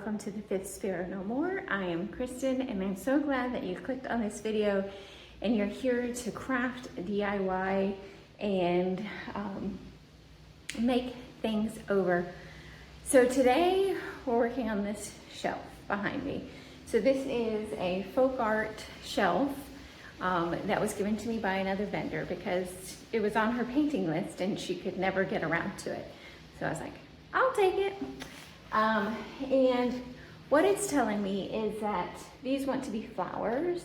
welcome to the fifth Sparrow No More. I am Kristen, and I'm so glad that you clicked on this video and you're here to craft, DIY, and make things over. So today we're working on this shelf behind me. So this is a folk art shelf that was given to me by another vendor because it was on her painting list and she could never get around to it. So I was like, I'll take it. And what it's telling me is that these want to be flowers.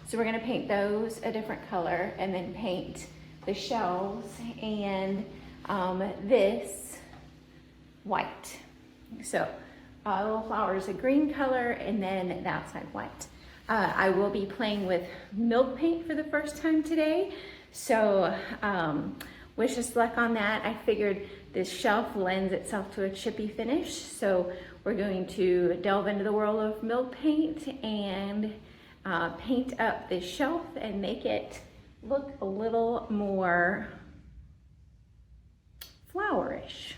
So we're gonna paint those a different color and then paint the shelves and this white. So little flowers a green color and then the outside white. I will be playing with milk paint for the first time today. So wish us luck on that. I figured this shelf lends itself to a chippy finish. So we're going to delve into the world of milk paint and paint up this shelf and make it look a little more flowerish.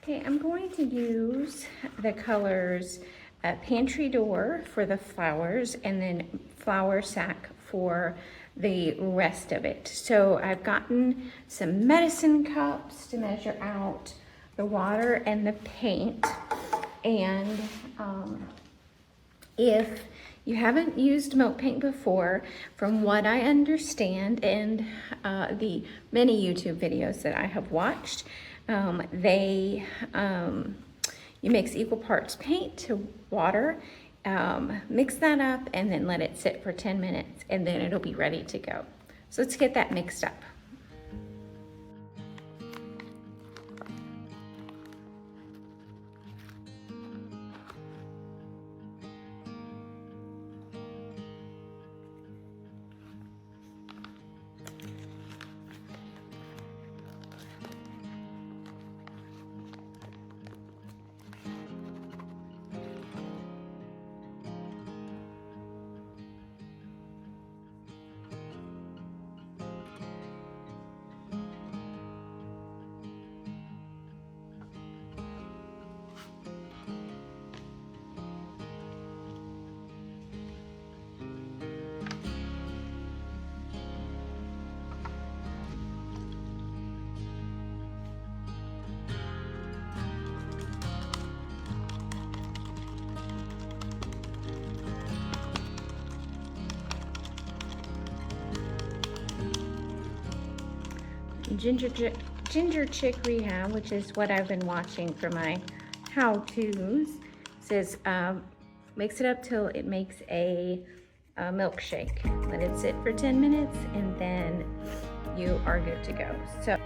Okay, I'm going to use the colors Pantry Door for the flowers and then Flower Sack for the rest of it. So I've gotten some medicine cups to measure out the water and the paint. And if you haven't used milk paint before, from what I understand and the many YouTube videos that I have watched, you mix equal parts paint to water, mix that up and then let it sit for 10 minutes and then it'll be ready to go. So let's get that mixed up. Ginger Chick Rehab, which is what I've been watching for my how-tos, says mix it up till it makes a milkshake. Let it sit for 10 minutes and then you are good to go. So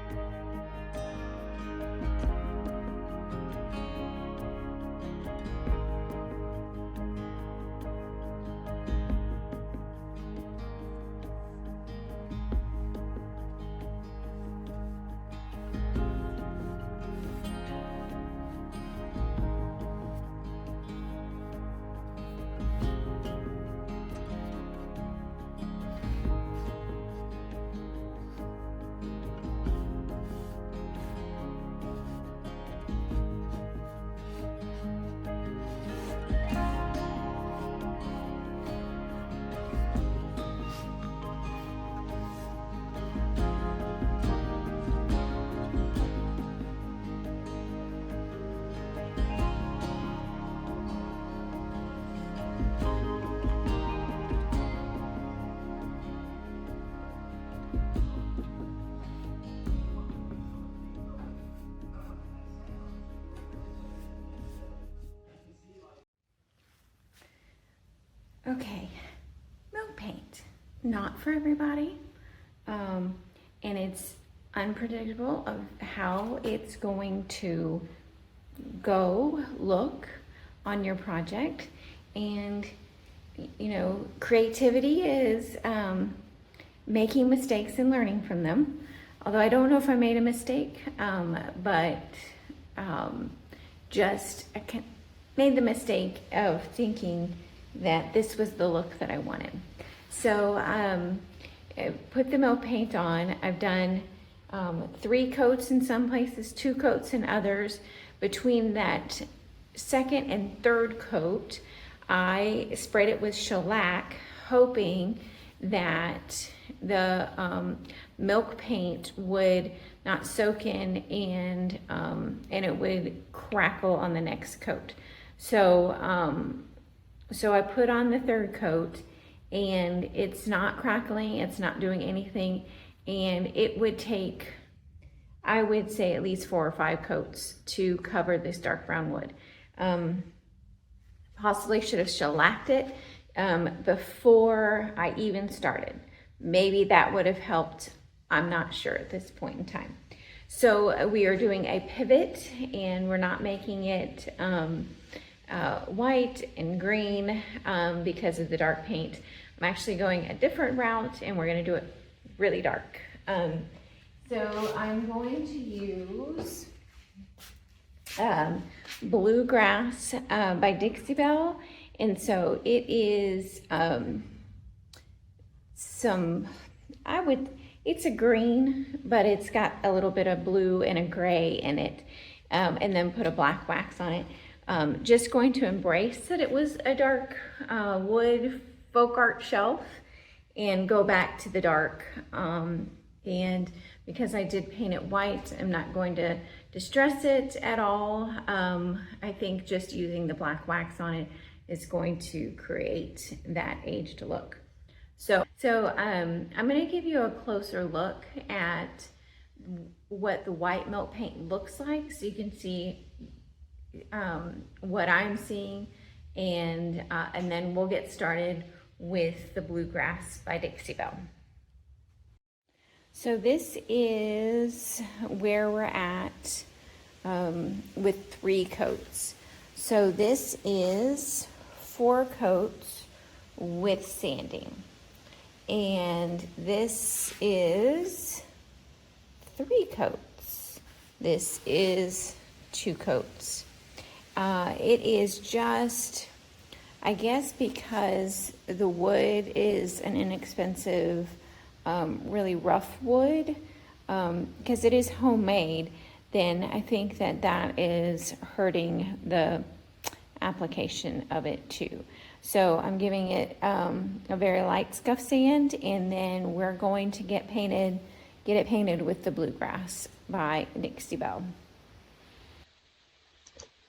okay, milk paint, not for everybody, and it's unpredictable of how it's going to look on your project. And you know, creativity is making mistakes and learning from them. Although I don't know if I made a mistake, but just I made the mistake of thinking that this was the look that I wanted. So I put the milk paint on. I've done 3 coats in some places, 2 coats in others. Between that second and third coat, I sprayed it with shellac, hoping that the milk paint would not soak in and it would crackle on the next coat. So I put on the third coat, and it's not crackling, it's not doing anything, and it would take, I would say, at least 4 or 5 coats to cover this dark brown wood. Possibly should have shellacked it before I even started. Maybe that would have helped. I'm not sure at this point in time. So we are doing a pivot, and we're not making it white and green because of the dark paint. I'm actually going a different route, and we're going to do it really dark. So I'm going to use Bluegrass by Dixie Belle, and so it is it's a green, but it's got a little bit of blue and a gray in it, and then put a black wax on it. Just going to embrace that it was a dark wood folk art shelf and go back to the dark. And because I did paint it white, I'm not going to distress it at all. I think just using the black wax on it is going to create that aged look. So I'm going to give you a closer look at what the white milk paint looks like, so you can see what I'm seeing, and then we'll get started with the Bluegrass by Dixie Belle. So this is where we're at with 3 coats. So this is 4 coats with sanding, and this is 3 coats. This is 2 coats. It is just, I guess, because the wood is an inexpensive, really rough wood, because it is homemade, then I think that is hurting the application of it too. So I'm giving it a very light scuff sand, and then we're going to get it painted with the Bluegrass by Dixie Belle.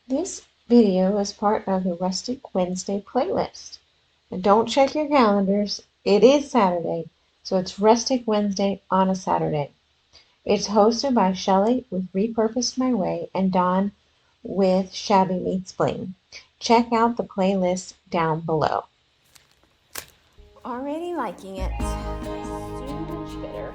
This video is part of the Rustic Wednesday playlist. And don't check your calendars. It is Saturday, so it's Rustic Wednesday on a Saturday. It's hosted by Shelley with Repurposed My Way and Dawn with Shabby Meets Bling. Check out the playlist down below. Already liking it. So much better.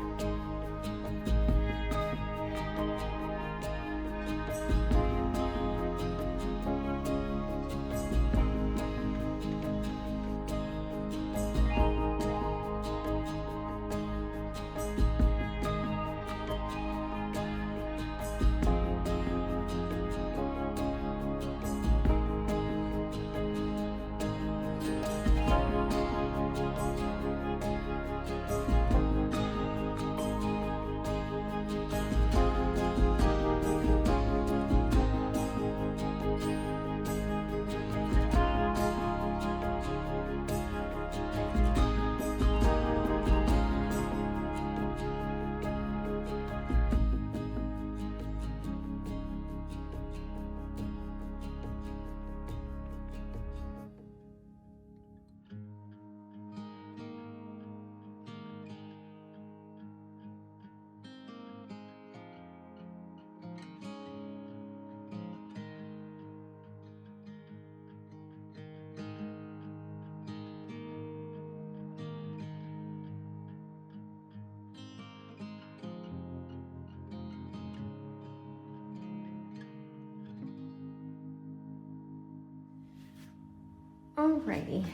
Alrighty,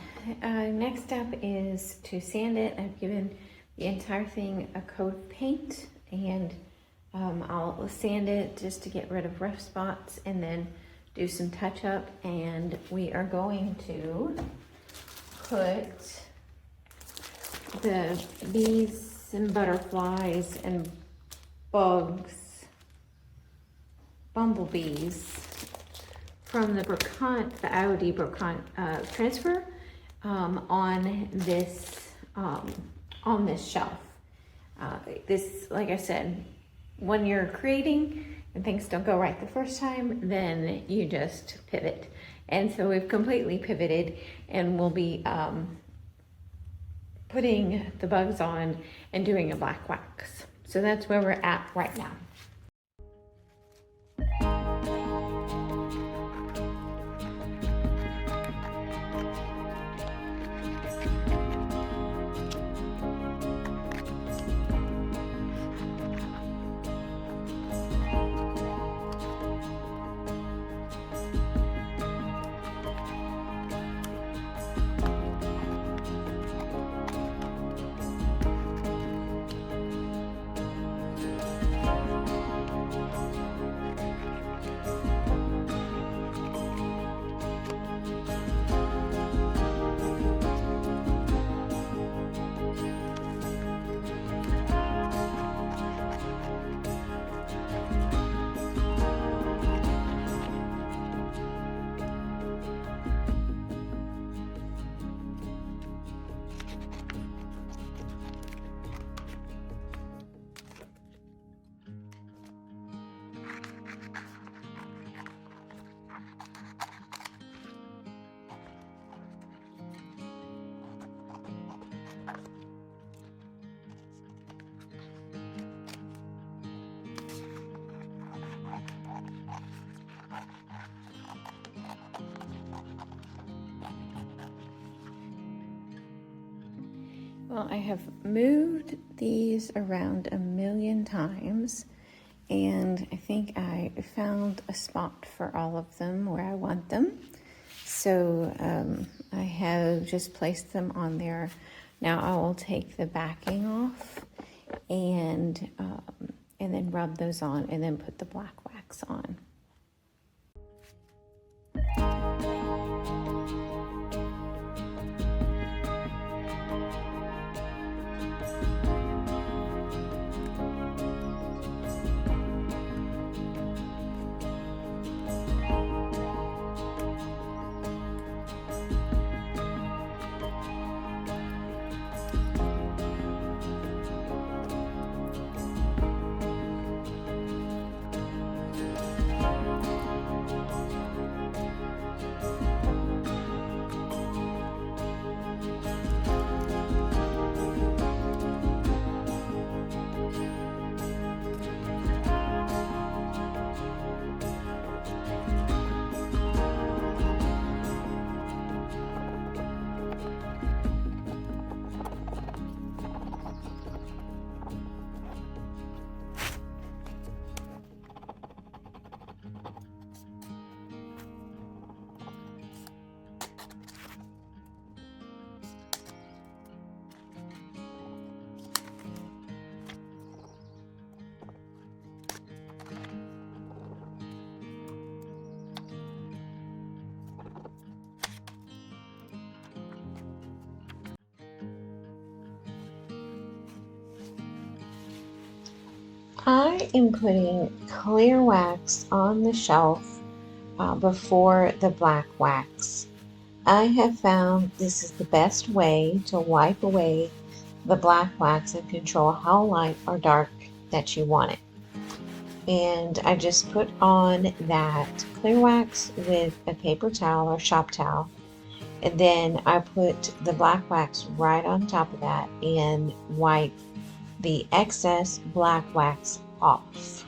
next up is to sand it. I've given the entire thing a coat of paint, and I'll sand it just to get rid of rough spots and then do some touch up, and we are going to put the bees and butterflies and bugs, bumblebees from the Brocante, the IOD Brocante Transfer on this shelf. This, like I said, when you're creating and things don't go right the first time, then you just pivot. And so we've completely pivoted, and we'll be putting the bugs on and doing a black wax. So that's where we're at right now. Well, I have moved these around a million times, and I think I found a spot for all of them where I want them. So I have just placed them on there. Now I will take the backing off and then rub those on and then put the black wax on. I am putting clear wax on the shelf before the black wax. I have found this is the best way to wipe away the black wax and control how light or dark that you want it. And I just put on that clear wax with a paper towel or shop towel, and then I put the black wax right on top of that and wipe the excess black wax off.